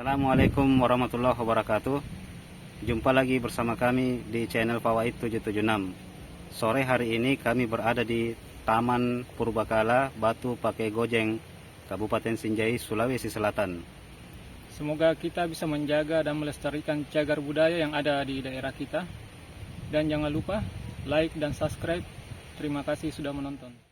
Assalamualaikum warahmatullahi wabarakatuh. Jumpa lagi bersama kami di channel Fawaid 776. Sore hari ini kami berada di Taman Purbakala Batu Pakai Gojeng, Kabupaten Sinjai, Sulawesi Selatan. Semoga kita bisa menjaga dan melestarikan cagar budaya yang ada di daerah kita. Dan jangan lupa like dan subscribe. Terima kasih sudah menonton.